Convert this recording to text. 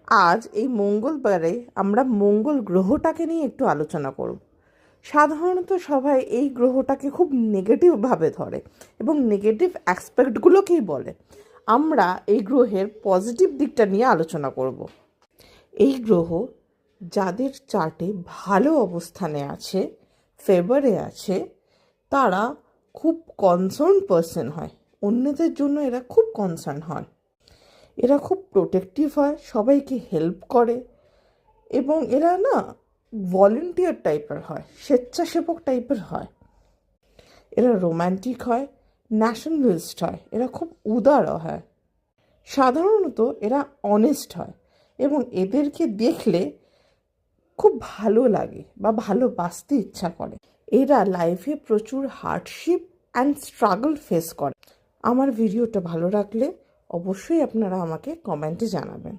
আজ এই মঙ্গলবারে আমরা মঙ্গল গ্রহটাকে নিয়ে একটু আলোচনা করব। সাধারণত সবাই এই গ্রহটাকে খুব নেগেটিভভাবে ধরে এবং নেগেটিভ অ্যাসপেক্টগুলোকেই বলে। আমরা এই গ্রহের পজিটিভ দিকটা নিয়ে আলোচনা করব। এই গ্রহ যাদের চার্টে ভালো অবস্থানে আছে, ফেভারে আছে, তারা খুব কনসার্ন পার্সন হয়। অন্যদের জন্য এরা খুব কনসার্ন হয়, এরা খুব প্রোটেক্টিভ হয়, সবাইকে হেল্প করে এবং এরা না ভলেন্টিয়ার টাইপের হয়, স্বেচ্ছাসেবক টাইপের হয়। এরা রোম্যান্টিক হয়, ন্যাশনালিস্ট হয়, এরা খুব উদার হয়। সাধারণত এরা অনেস্ট হয় এবং এদেরকে দেখলে খুব ভালো লাগে বা ভালোবাসতে ইচ্ছা করে। এরা লাইফে প্রচুর হার্ডশিপ অ্যান্ড স্ট্রাগল ফেস করে। আমার ভিডিওটা ভালো লাগলে অবশ্যই আপনারা আমাকে কমেন্টে জানাবেন।